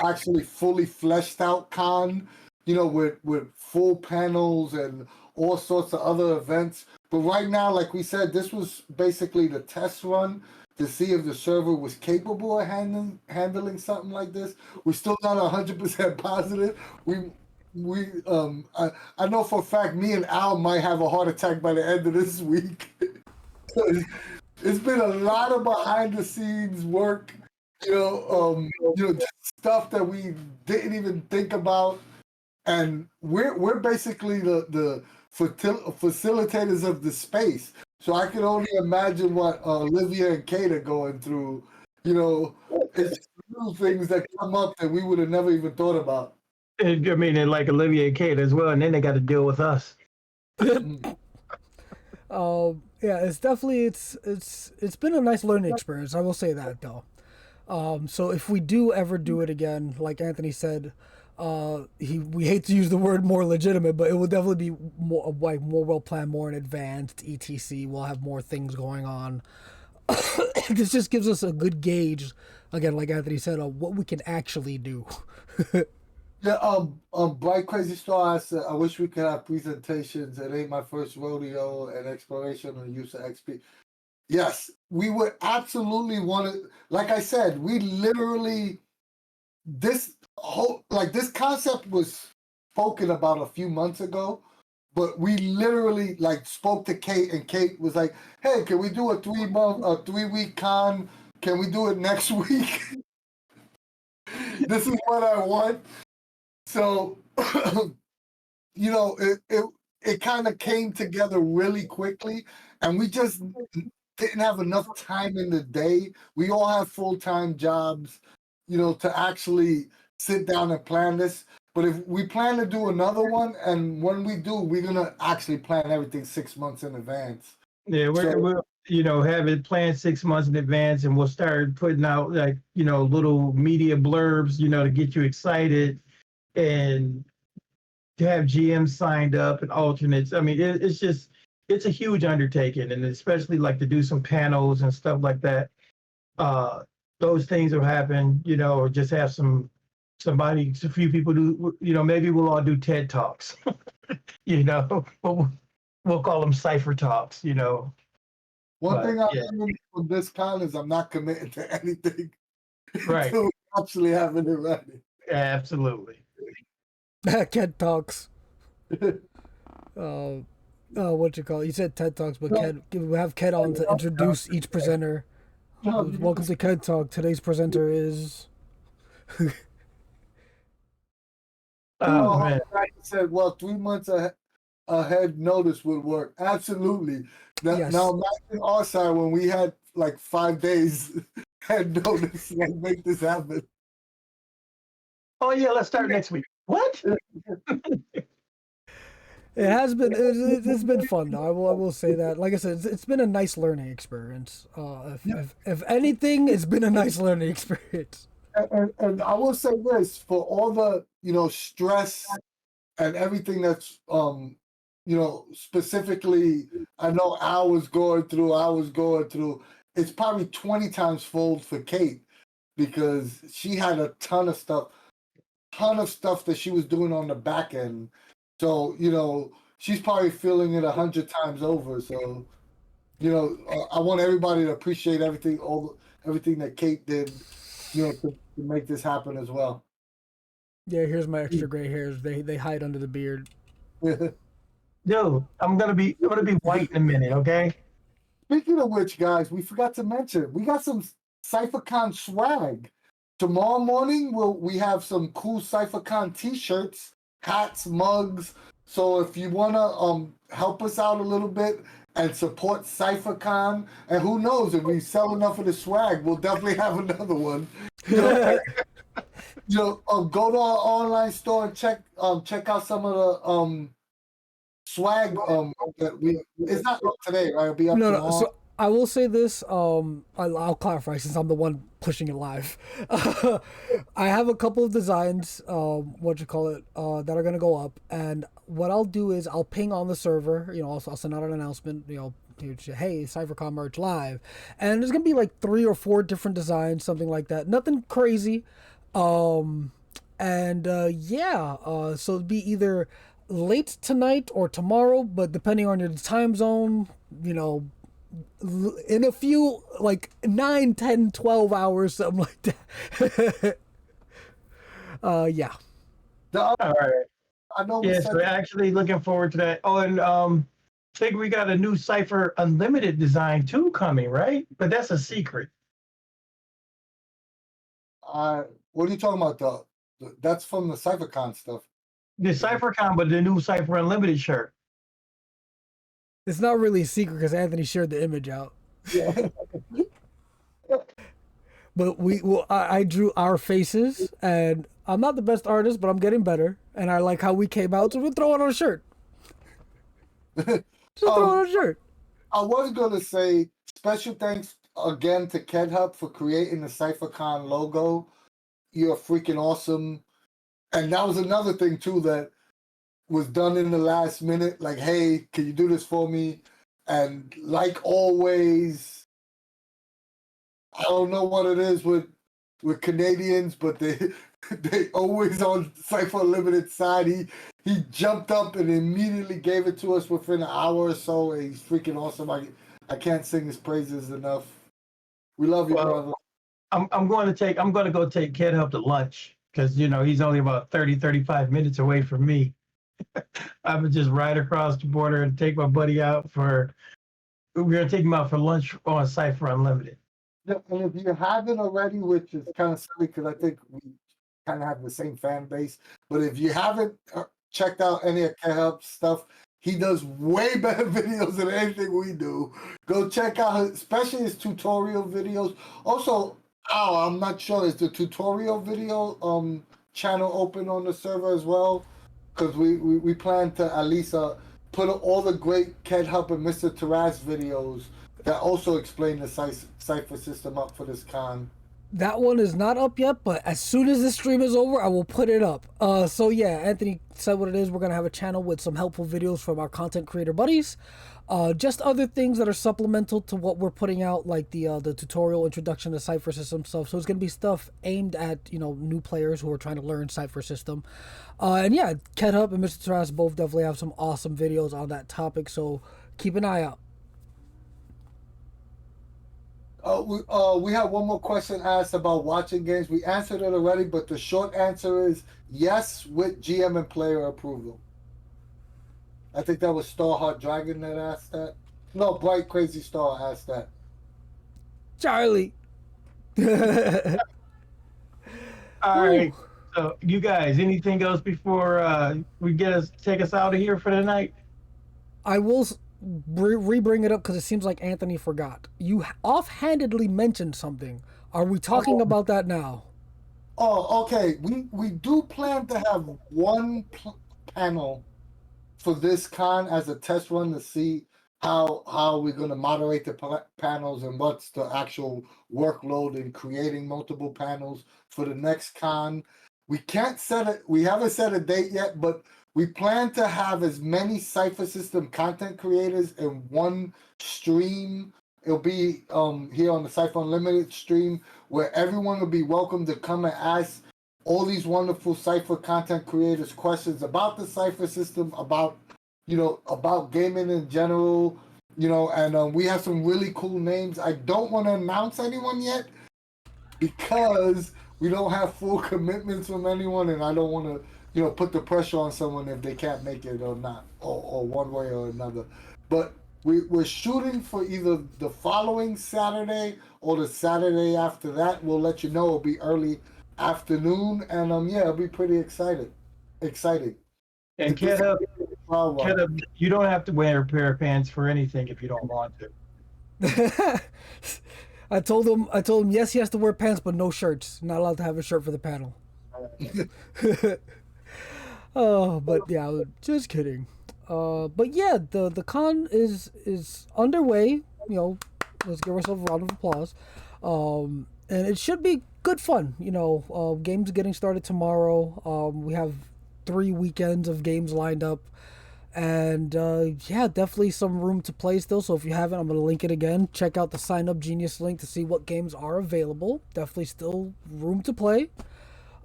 actually fully fleshed out con, with full panels and all sorts of other events. But right now, like we said, this was basically the test run to see if the server was capable of handling something like this. We're still not 100% positive. I know for a fact me and Al might have a heart attack by the end of this week. It's been a lot of behind the scenes work, just stuff that we didn't even think about, and we're basically the facilitators of the space. So I can only imagine what Olivia and Kate are going through. It's little things that come up that we would have never even thought about.
I mean, and like Olivia and Kate as well, and then they got to deal with us.
Yeah, it's definitely it's been a nice learning experience. I will say that though. So if we do ever do it again, like Anthony said, we hate to use the word more legitimate, but it will definitely be more well planned, more in advance, etc. We'll have more things going on. This just gives us a good gauge, again, like Anthony said, on what we can actually do.
Yeah, Bright Crazy Star said, I wish we could have presentations. It ain't my first rodeo and exploration on the use of XP. Yes, we would absolutely want to, like I said, we literally, this concept was spoken about a few months ago, but we literally spoke to Kate, and Kate was like, hey, can we do a 3-week con? Can we do it next week? This is what I want. So, it kind of came together really quickly, and we just didn't have enough time in the day. We all have full-time jobs, to actually sit down and plan this. But if we plan to do another one, and when we do, we're going to actually plan everything 6 months in advance.
Yeah, we'll have it planned 6 months in advance, and we'll start putting out little media blurbs, to get you excited, and to have GMs signed up and alternates. I mean, it's a huge undertaking, and especially to do some panels and stuff like that. Those things will happen, or just have a few people do, maybe we'll all do TED Talks, we'll call them Cypher Talks,
One thing I learned from this con is I'm not committing to anything
right
until we actually having it ready.
Absolutely.
TED Talks. What you call it? You said TED Talks, but we have Ken on to introduce each presenter. Welcome to TED Talk. Today's presenter is.
Man. I said, 3 months ahead notice would work. Absolutely.
Yes.
Now imagine our side when we had 5 days head notice and make this happen.
Oh yeah, let's start next week. What?
It has been. It's been fun, though. I will say that. Like I said, it's been a nice learning experience. If anything, it's been a nice learning experience.
And I will say this, for all the stress and everything that's specifically, I know I was going through. It's probably 20 times fold for Kate, because she had a ton of stuff that she was doing on the back end. So, she's probably feeling it 100 times over. So, I want everybody to appreciate everything that Kate did, to make this happen as well.
Yeah, here's my extra gray hairs. They hide under the beard.
Dude, I'm gonna be white in a minute, okay?
Speaking of which, guys, we forgot to mention, we got some Cypher Con swag. Tomorrow morning, we have some cool Cypher Con t-shirts, hats, mugs. So if you want to help us out a little bit and support Cypher Con, and who knows, if we sell enough of the swag, we'll definitely have another one. Go to our online store and check out some of the swag that it's not up today, right? It'll be up
No, no.
tomorrow.
So I will say this. I'll clarify since I'm the one pushing it live. I have a couple of designs. That are gonna go up, and what I'll do is I'll ping on the server. I'll send out an announcement. Hey, CypherCon merch live, and there's gonna be like 3 or 4 different designs, something like that. Nothing crazy. So it'd be either late tonight or tomorrow, but depending on your time zone, in a few, like 9, 10, 12 hours, something like that. Yeah.
All
right.
I know.
Yes, we're actually looking forward to that. Oh, and I think we got a new Cypher Unlimited design too coming, right? But that's a secret.
What are you talking about? That's from the Cypher Con stuff.
The Cypher Con, but the new Cypher Unlimited shirt.
It's not really a secret because Anthony shared the image out.
Yeah.
But I drew our faces, and I'm not the best artist, but I'm getting better, and I like how we came out, so we'll throw it on a shirt. Just throw it on a shirt.
I was gonna say special thanks again to KedHub for creating the CypherCon logo. You're freaking awesome. And that was another thing too that was done in the last minute. Like, hey, can you do this for me? And like always, I don't know what it is with Canadians, but they always on Cypher Unlimited side. He jumped up and immediately gave it to us within an hour or so. And he's freaking awesome. I can't sing his praises enough. We love you, brother.
I'm going to go take KedHub to lunch because he's only about 35 minutes away from me. I would just ride across the border and take my buddy out we're gonna take him out for lunch on Cypher Unlimited.
Yeah, and if you haven't already, which is kind of silly because I think we kind of have the same fan base, but if you haven't checked out any of KedHub's stuff, he does way better videos than anything we do. Go check out, especially his tutorial videos. Also, I'm not sure, is the tutorial video channel open on the server as well? Because we plan to at least put all the great KedHub and Mr. Taraz videos that also explain the Cypher system up for this con.
That one is not up yet, but as soon as this stream is over, I will put it up. So yeah, Anthony said what it is. We're going to have a channel with some helpful videos from our content creator buddies. Just other things that are supplemental to what we're putting out, like the tutorial introduction to Cypher system stuff. So it's going to be stuff aimed at, new players who are trying to learn Cypher system. And yeah, KedHub and Mr. Taras both definitely have some awesome videos on that topic. So keep an eye out.
We have one more question asked about watching games. We answered it already, but the short answer is yes, with GM and player approval. I think that was Starheart Dragon that asked that. No, Bright Crazy Star asked that.
Charlie.
All right. So, you guys, anything else before we take us out of here for the night?
I will re-bring it up because it seems like Anthony forgot. You offhandedly mentioned something. Are we talking about that now?
Oh, okay. We do plan to have one panel for this con as a test run to see how we're going to moderate the panels and what's the actual workload in creating multiple panels for the next con. We can't set it. We haven't set a date yet, but we plan to have as many Cypher System content creators in one stream. It'll be here on the Cypher Unlimited stream where everyone will be welcome to come and ask all these wonderful Cypher content creators questions about the Cypher System, about gaming in general, and we have some really cool names. I don't want to announce anyone yet because we don't have full commitments from anyone, and I don't want to put the pressure on someone if they can't make it or not, or one way or another. But we're shooting for either the following Saturday or the Saturday after that. We'll let you know. It'll be early afternoon, and it'll be pretty exciting.
And KedHub, you don't have to wear a pair of pants for anything if you don't want to.
I told him yes, he has to wear pants, but no shirts. Not allowed to have a shirt for the panel. Oh, but yeah, just kidding. But yeah, the con is underway. You know, let's give ourselves a round of applause. And it should be good fun. You know, games getting started tomorrow. We have 3 weekends of games lined up. And yeah, definitely some room to play still. So if you haven't, I'm going to link it again. Check out the Sign Up Genius link to see what games are available. Definitely still room to play.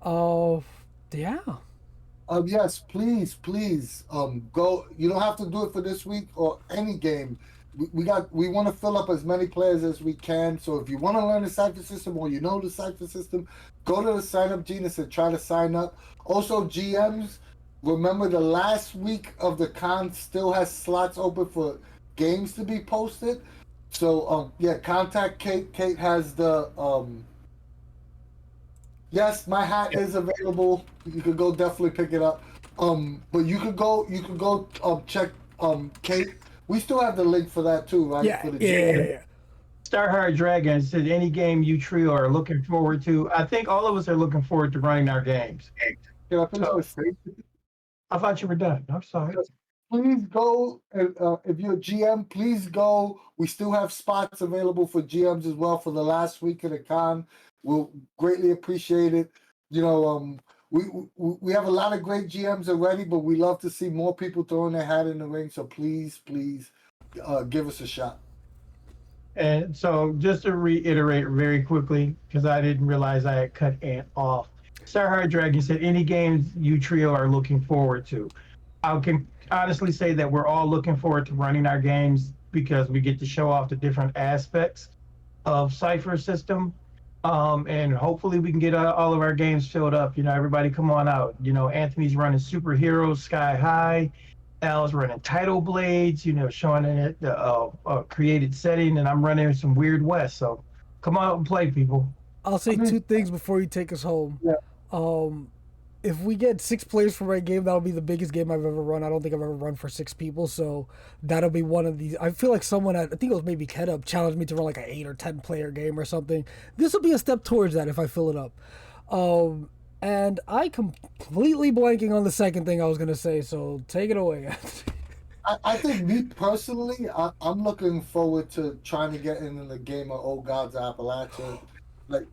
Uh, yeah.
Yes, please, please, go. You don't have to do it for this week or any game. We want to fill up as many players as we can. So if you want to learn the Cypher system or you know the Cypher system, go to the Sign Up Genius and try to sign up. Also, GMs, remember the last week of the con still has slots open for games to be posted. So yeah, contact Kate. Kate has the Yes, my hat is available. You could go definitely pick it up. But you could go check Kate. We still have the link for that too, right?
Yeah,
For the
yeah.
Starheart Dragon said any game you trio are looking forward to. I think all of us are looking forward to running our games.
Can I finish
So
my statement?
I thought you were done. I'm sorry.
Please go. If you're a GM, please go. We still have spots available for GMs as well for the last week of the con. We'll greatly appreciate it. You know, we have a lot of great GMs already, but we love to see more people throwing their hat in the ring. So please, please, give us a shot.
And so just to reiterate very quickly, because I didn't realize I had cut Ant off. Starheart Dragon said any games you trio are looking forward to. I can honestly say that we're all looking forward to running our games because we get to show off the different aspects of Cypher system. And hopefully we can get all of our games filled up. You know, everybody come on out. You know, Anthony's running Superheroes Sky High. Al's running Tidal Blades, you know, showing it the created setting, and I'm running some Weird West. So come out and play, people.
I'll say two things before you take us home.
Yeah.
If we get 6 players for my game, that'll be the biggest game I've ever run. I don't think I've ever run for 6 people, so that'll be one of these. I feel like someone I think it was maybe Kedub challenged me to run like an 8 or 10 player game or something. This will be a step towards that if I fill it up. And I completely blanking on the second thing I was gonna say, so take it away.
I think me personally, I'm looking forward to trying to get into the game of Old Gods Appalachia. Like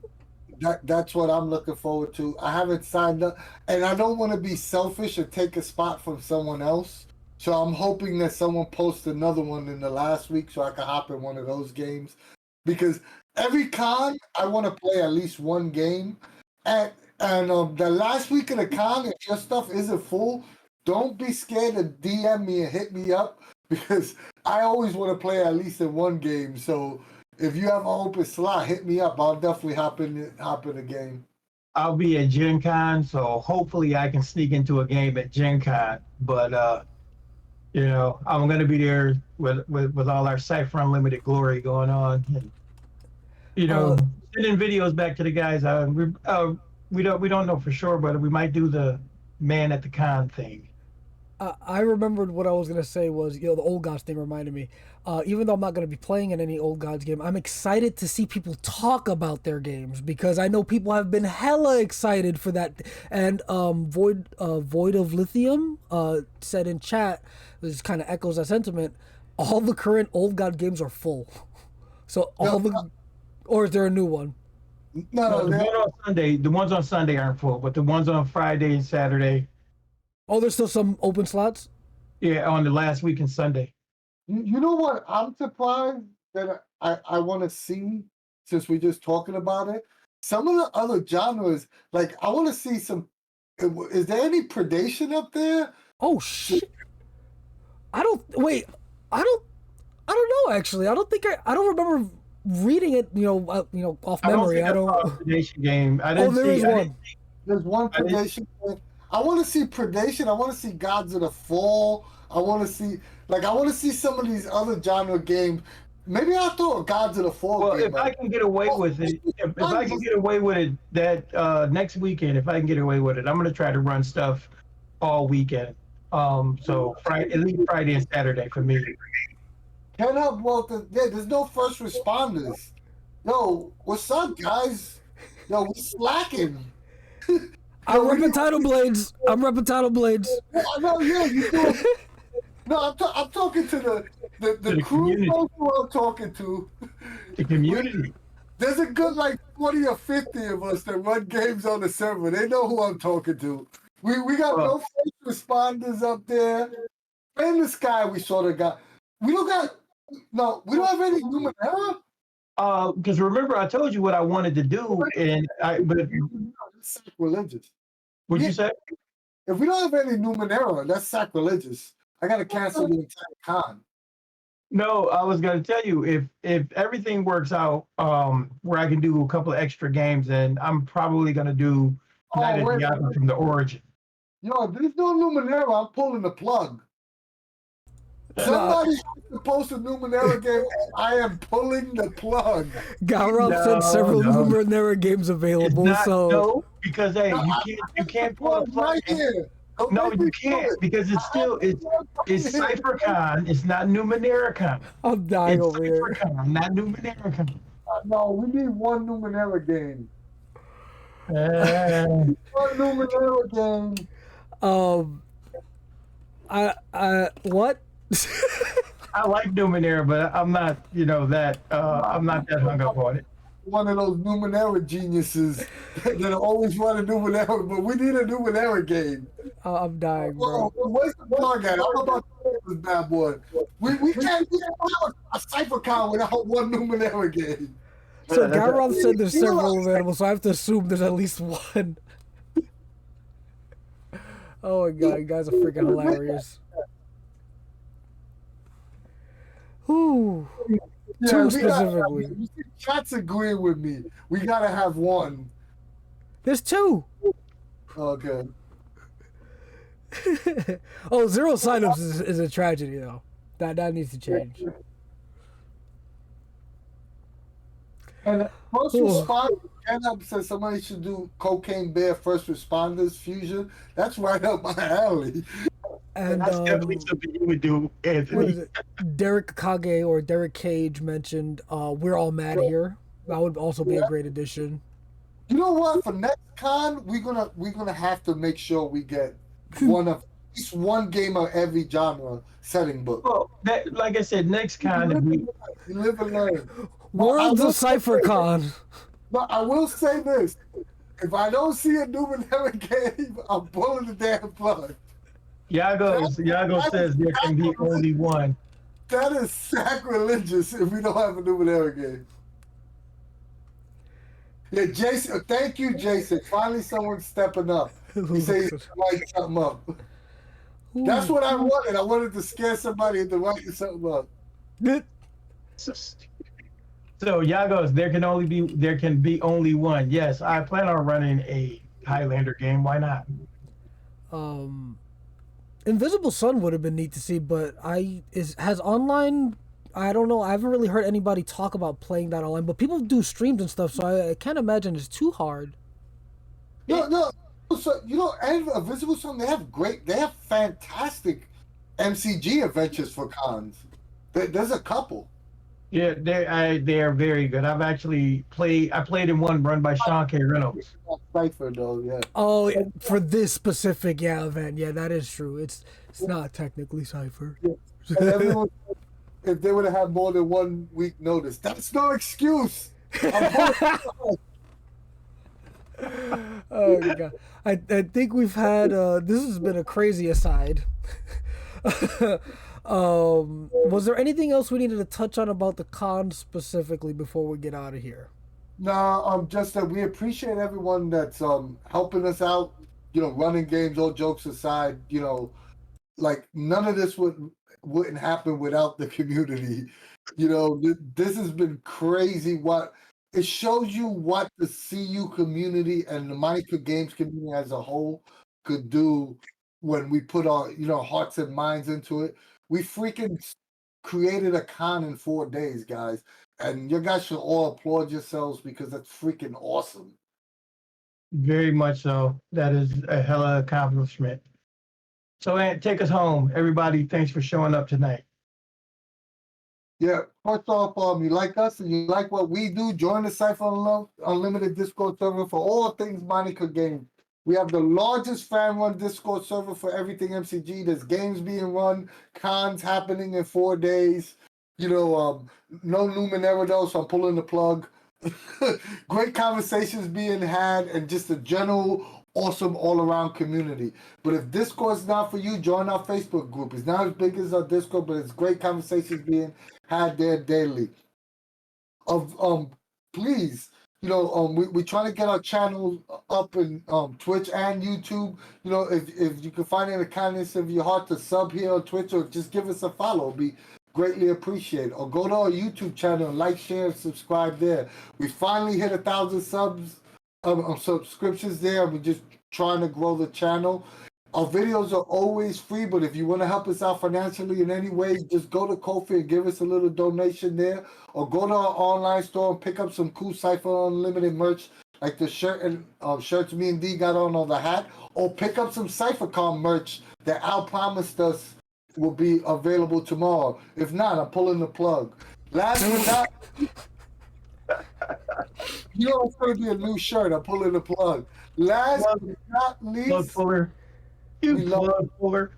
that's what I'm looking forward to. I haven't signed up, and I don't want to be selfish and take a spot from someone else. So I'm hoping that someone posts another one in the last week so I can hop in one of those games. Because every con, I want to play at least one game. And the last week of the con, if your stuff isn't full, don't be scared to DM me and hit me up because I always want to play at least in one game. So if you have an open slot, hit me up. I'll definitely hop in the game.
I'll be at Gen Con, so hopefully I can sneak into a game at Gen Con. But you know, I'm gonna be there with all our Cypher Unlimited glory going on. And, you know, sending videos back to the guys. We don't know for sure, but we might do the man at the con thing.
I remembered what I was gonna say was, you know, the Old Gods thing reminded me. Even though I'm not gonna be playing in any Old Gods game, I'm excited to see people talk about their games because I know people have been hella excited for that. And Void of Lithium said in chat, this kind of echoes that sentiment. All the current Old God games are full, so or is there a new one?
No,
the one on Sunday, the ones on Sunday aren't full, but the ones on Friday and Saturday.
Oh, there's still some open slots.
Yeah, on the last week and Sunday.
You know what? I'm surprised that I want to see since we're just talking about it. Some of the other genres, like I want to see some. Is there any predation up there?
Oh shit! I don't wait. I don't know actually. I don't think I don't remember reading it. You know, off memory. I don't.
Predation game. I
Oh,
didn't
there
see.
is one.
There's one predation. I want to see predation. I want to see Gods of the Fall. I want to see some of these other genre games. Maybe I'll throw a Gods of the Fall
Well,
game.
if I can get away with it, if I can get away with it that next weekend, if I can get away with it, I'm gonna try to run stuff all weekend. So Friday, at least Friday and Saturday for me.
Can't help there's no first responders. Yo, what's up, guys? Yo, we slacking.
I'm repping Title Blades. I'm repping Title Blades.
No, yeah, you do. No, I'm talking to the crew.
community.
Knows who I'm talking to.
The community.
There's a good like 40 or 50 of us that run games on the server. They know who I'm talking to. We got no first responders up there. In the sky, we sort of got. We don't have any Numenera.
Because remember, I told you what I wanted to do, but
It's sacrilegious.
what'd you say?
If we don't have any Numenera, that's sacrilegious. I gotta cancel the entire con.
No, I was going to tell you if everything works out, where I can do a couple of extra games, then I'm probably going to do Night of Diablo from the Origin.
Yo, if there's no Numenera, I'm pulling the plug. Somebody to post a Numenera game. I am pulling the plug.
Garrob said several Numenera games available.
No, because hey, you can't pull the plug
right here.
No, you can't because it's Cypher Con. It's not Numenera Con.
I'm dying
it's
over here.
Cypher Con, not Numenera Con.
No, we need one Numenera game. One Numenera game.
What?
I like Numenera, but I'm not, I'm not that hung up on it.
One of those Numenera geniuses that are always running Numenera, but we need a Numenera game.
I'm dying, bro.
Where's the plug at? I'm about to play this bad boy. We can't have a Cypher Con without one Numenera game.
So Garrob said there's several available, so I have to assume there's at least one. Oh my god, you guys are freaking hilarious. Ooh.
Yeah,
Two specifically.
Chat's agreeing with me. We gotta have one.
There's two.
Okay.
Oh, 0 signups is a tragedy though. That needs to change.
And first responders, Ken said somebody should do Cocaine Bear First Responders Fusion. That's right up my alley.
And
that's definitely something you would do, Anthony.
What is it? Derek Kage or Derek Cage mentioned We're All Mad Here. That would also be a great addition.
You know what? For next con, we're gonna have to make sure we get one of at least one game of every genre setting book.
Well, like I said, next con
you live and learn.
Worlds of Cypher Con.
But I will say this: if I don't see a Numenera game, I'm pulling the damn plug.
Yago says there can be only one.
That is sacrilegious if we don't have a Numenera game. Yeah, Jason. Thank you, Jason. Finally, someone's stepping up. He says he's writing something up. That's what I wanted. I wanted to scare somebody into writing something up.
So Yagos, there can be only one. Yes, I plan on running a Highlander game. Why not?
Invisible Sun would have been neat to see, but has online. I don't know. I haven't really heard anybody talk about playing that online, but people do streams and stuff, so I can't imagine it's too hard.
No. So and Invisible Sun, they have fantastic MCG adventures for cons. There's a couple.
Yeah, they are very good. I've actually played. I played in one run by Sean K. Reynolds.
Cypher though, yeah.
Oh, for this specific event, yeah, that is true. It's not technically Cypher.
Yeah. And everyone, if they would have had more than 1 week notice, that's no excuse.
Oh my god, I think we've had this has been a crazy aside. Was there anything else we needed to touch on about the con specifically before we get out of here?
No, just that we appreciate everyone that's helping us out. Running games. All jokes aside, like none of this wouldn't happen without the community. This has been crazy. What it shows you what the CU community and the Minecraft Games community as a whole could do when we put our hearts and minds into it. We freaking created a con in 4 days, guys. And you guys should all applaud yourselves because that's freaking awesome.
Very much so. That is a hella accomplishment. So, Ant, take us home. Everybody, thanks for showing up tonight.
Yeah, first off, you like us and you like what we do, join the Cypher Unlimited Discord server for all things Monica Game. We have the largest fan-run Discord server for everything MCG. There's games being run, cons happening in 4 days. No Numenera though, so I'm pulling the plug. Great conversations being had, and just a general awesome all-around community. But if Discord's not for you, join our Facebook group. It's not as big as our Discord, but it's great conversations being had there daily. Please, we're trying to get our channel up in Twitch and YouTube. If you can find it in the kindness of your heart to sub here on Twitch, or just give us a follow, it'd be greatly appreciated. Or go to our YouTube channel and like, share, and subscribe there. We finally hit 1,000 subscriptions there. We're just trying to grow the channel. Our videos are always free, but if you want to help us out financially in any way, just go to Ko-fi and give us a little donation there, or go to our online store and pick up some cool Cypher Unlimited merch, like the shirt and shirts me and D got on, or the hat, or pick up some Cypher Con merch that Al promised us will be available tomorrow. If not, I'm pulling the plug. Last but not, it's going to be a new shirt. I'm pulling the plug. Last but not least,
plug puller. Plug puller.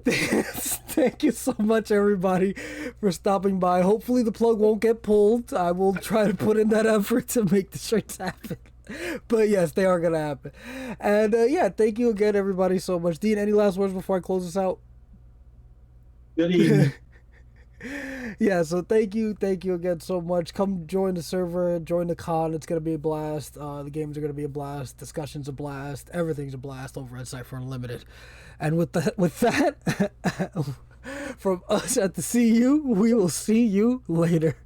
Thank you so much, everybody, for stopping by. Hopefully the plug won't get pulled. I will try to put in that effort to make the shirts happen. But yes, they are going to happen. And thank you again, everybody, so much. Dean, any last words before I close this out?
Good evening.
Yeah, so thank you again so much. Come join the server, join the con. It's gonna be a blast. The games are gonna be a blast. Discussions a blast. Everything's a blast over at Cypher Unlimited. And with that, from us at the CU, we will see you later.